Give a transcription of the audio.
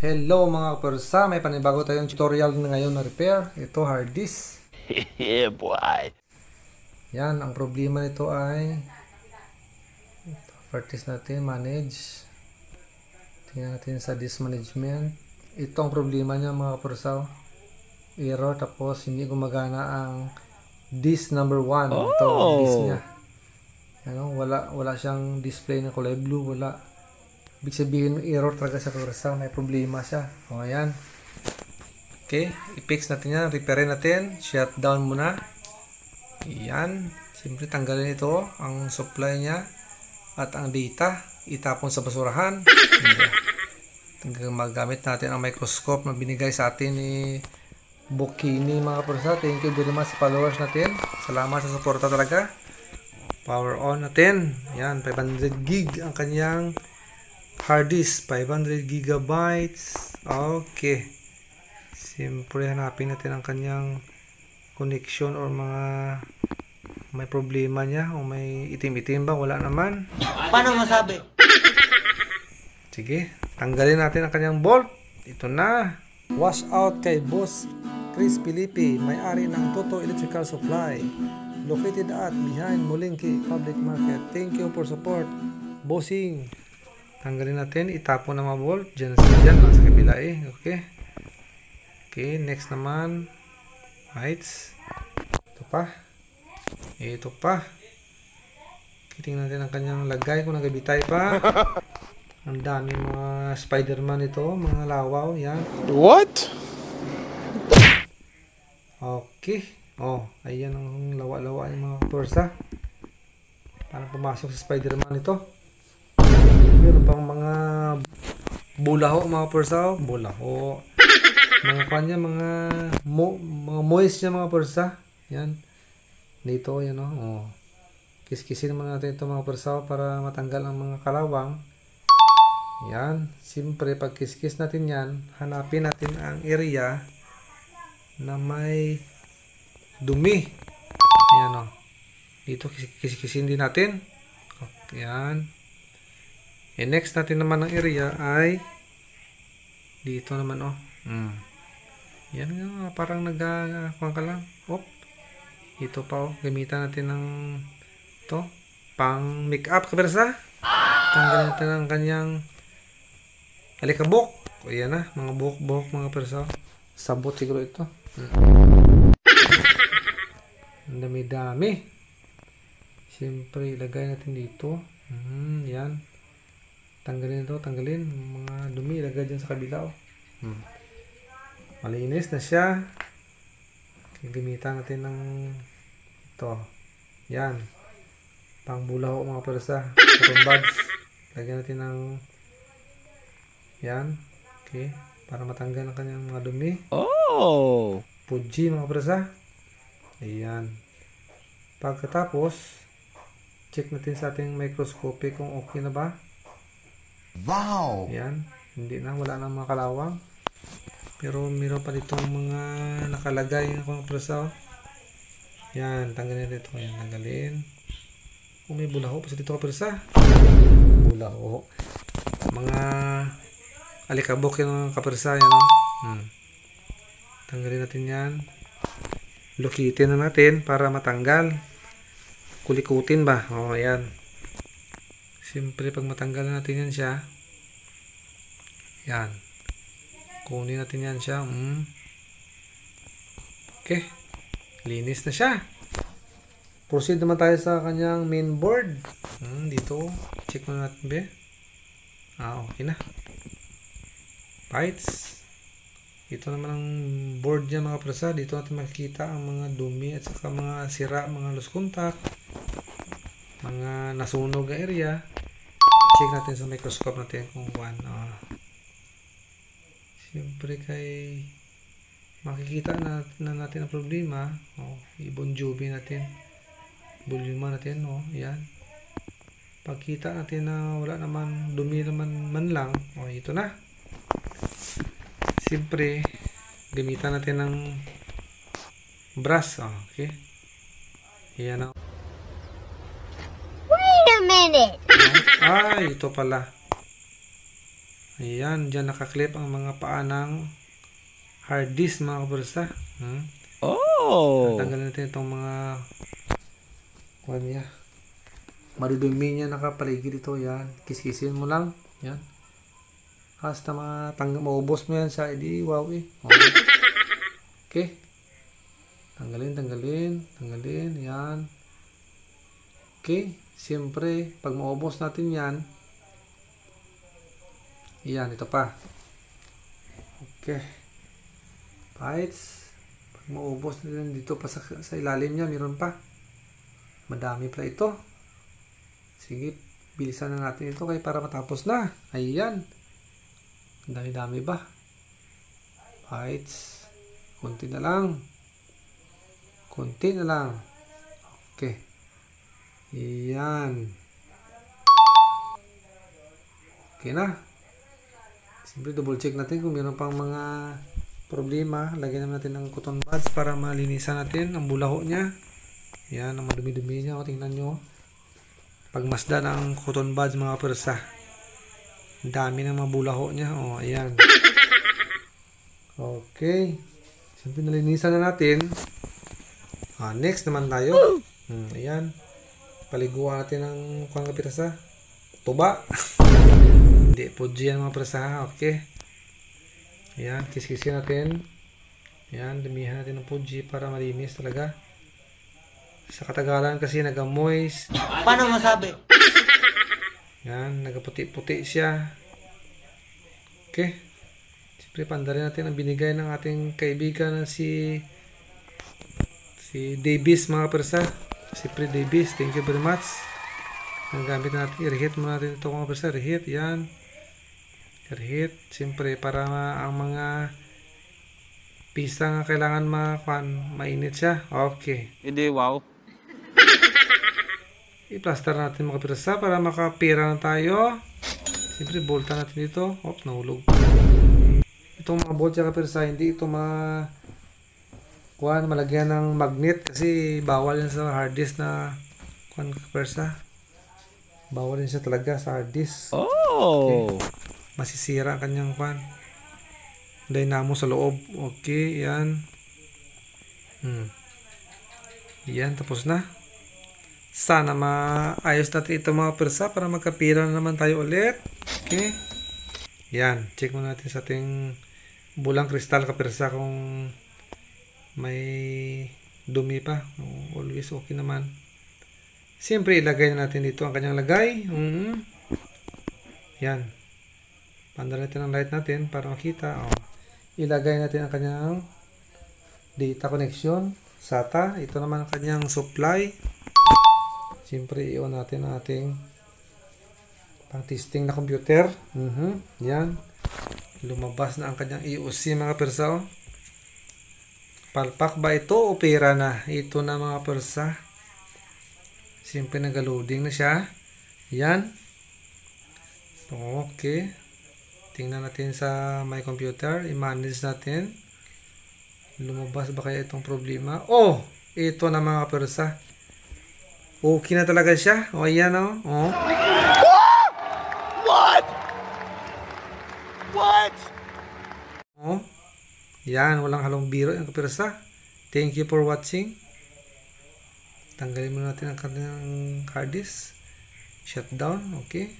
Hello mga kapersa, may panibago tayong tutorial ngayon na repair. Ito hard disk. Yeah, boy. Yan, ang problema nito ay parties natin, manage. Tingnan natin sa disk management. Ito ang problema niya mga kapersa. Error, tapos hindi gumagana ang disk number 1. Ito ang disk niya. Ano, wala siyang display na kulay blue, wala. Ibig sabihin error talaga sa kapersa, may problema siya. O ayan. Okay, i-fix natin yan, repairin natin, shutdown muna. Yan, siyempre tanggalin ito, ang supply niya at ang data, itapon sa basurahan. Magamit natin ang microscope na binigay sa atin ni Bukini mga kapersa. Thank you very much sa followers natin. Salamat sa suporta talaga. Power on natin. Yan, 500 gig ang kanyang hard disk, 500 gigabytes. Okay. Siyempre hanapin natin ang kanyang connection or mga may problema niya o may itim-itim ba, wala naman. Paano masabi? Sige, tanggalin natin ang kanyang bolt. Ito na. Wash out kay Boss Chris Filipe, may-ari ng Toto Electrical Supply, located at behind Molinki Public Market. Thank you for support, bossing. Tanggalin natin, itapon na mga bolt dyan sa kabila eh. Okay, next naman, lights. Ito pa. Tingnan natin ang kanyang lagay kung nagabitay pa. Ang dami mga Spider-Man ito, mga lawaw, yan. What? Okay. Oh, ayan ang lawa-lawa ng mga pursa. Parang pumasok sa Spider-Man ito. Meron pang mga bulaho, mga pursa. Bulaho. Mga kanya, mga moist niya mga pursa. Yan. Dito, yan o. Oh. Kiskisin naman natin ito mga pursa para matanggal ang mga kalawang. Yan. Siyempre, pag kiskis natin yan, hanapin natin ang area na may dumi. Ayan o. Dito, kiskisin din natin. Okay, yan. And next natin naman ang area ay dito naman o. Yan nga, parang nagkakuha ka lang. Ito pa o. Gamitan natin ng ito. Pang make up kabersa. Tanggalin natin ang kanyang alikabok. O yan na, mga buhok-buhok mga persa. Sabot siguro ito. Ang dami-dami. Siyempre, ilagay natin dito. Yan. Tanggalin ito, tanggalin. Mga dumi, ilagay dyan sa kabila. Malinis na siya. Gamitan natin ng ito. Yan. Pangbulaho mga persa. Cotton buds. Lagyan natin ng yan. Okay. Para matanggal ang kanyang mga dumi. Oh! Puji mga persa. Ayan. Pagkatapos, check natin sa ating microscope kung okay na ba. Wow! Ayan. Hindi na. Wala na mga kalawang. Pero meron pa ditong mga nakalagay ng mga persa. Yan. Tanggalin dito. Ayan. Tanggalin. May bulaho pa sa dito ka persa. Bulaho. Mga alikabok yung kapersa. Yan o. Tanggalin natin yan. Lukitin na natin para matanggal. Kulikutin ba? O, ayan. Siyempre, pag matanggal natin yan siya, yan. Kunin natin yan siya. Okay. Linis na siya. Proceed naman tayo sa kanyang mainboard. Dito. Check na natin ba? Okay na. Bytes. Ito naman ang board niya mga prasa. Dito natin makikita ang mga dumi at saka mga sira, mga loose contact, mga nasunog na area. Check natin sa microscope natin kung siyempre kay makikita na natin ang problema. I-bonjobi natin. Bulima natin. Yan. Pagkita natin na wala naman dumi naman man lang. Ito na. Siyempre, gamitan natin ng brush. Okay. Ayan na. Wait a minute! Ito pala. Ayan, dyan nakaklip ang mga paa ng hard disk mga kapersa. Oh. Tanggalin natin itong mga kuha niya. Marudumi niya nakapaligid ito. Yan. Kiskisin mo lang. Yan. Hasta maubos mo yan sa edi. Wow eh. Okay. Tanggalin. Yan. Okay. Siyempre, pag maubos natin yan. Yan. Ito pa. Okay. Bites. Pag maubos natin dito pa sa ilalim niya. Meron pa. Madami pala ito. Sige, bilisan na natin ito kaya para matapos na. Ayan. Ang dami-dami ba? Bites. Kunti na lang. Okay. Ayan. Okay na. Siyempre, double check natin kung meron pang mga problema. Lagyan naman natin ng cotton buds para malinisan natin ang bulaho niya. Ayan, ang madumi-dumi niya. O, tingnan nyo. Pagmasda ng cotton buds mga persa. Ang dami ng mga bulaho niya. O, ayan. Okay. Siyempre, nalinisan na natin. Next naman tayo. Ayan. Paliguan natin ng kuwang kapirasa. Tuba. Hindi, pudji yan mga persa. Okay. Ayan, kiskisin natin. Ayan, dumihan natin ng pudji para malinis talaga. Sa katagalan kasi nagamoist. Paano masabi? Yan, nagaputi-puti siya. Okay. Siyempre, pandarin natin ang binigay ng ating kaibigan na si Davis mga persa. Si Pre Davis. Thank you very much. Ang gamit natin, i-reheat muna natin ito mga persa. Reheat, yan. Reheat. Siyempre, para ang mga pista nga kailangan mainit siya. Okay. Hindi, wow. I-plaster natin mga persa para makapira na tayo. Siyempre, bolta natin dito. Oops, nahulog. Itong mga bolt mga persa, hindi ito malagyan ng magnet kasi bawal yan sa hard disk na persa. Bawal yan siya talaga sa hard disk. Oh. Okay. Masisira ang kanyang dynamo sa loob. Okay, yan. Yan, tapos na. Sana maayos natin ito mga persa para magkapira na naman tayo ulit. Okay. Yan, check muna natin sa ating bulang kristal kapersa kung may dumi pa. Always okay naman. Siyempre, ilagay na natin dito ang kanyang lagay. Yan. Pandal natin ang light natin para makita. Ilagay natin ang kanyang data connection. SATA. Ito naman ang kanyang supply. Siyempre, i-on natin ang ating pang-testing na computer. Yan. Lumabas na ang kanyang EOC mga persa. Palpak ba ito o pera na? Ito na mga persa. Siyempre, nag-loading na siya. Yan. Okay. Tingnan natin sa my computer. I-manage natin. Lumabas ba kaya itong problema? Oh! Ito na mga persa. Okay na talaga siya. O, ayan o. What? Oh. Yan, walang halong biro yung kapirsa. Thank you for watching. Tanggalin muna natin ang kanyang hard disk. Shutdown. Okay.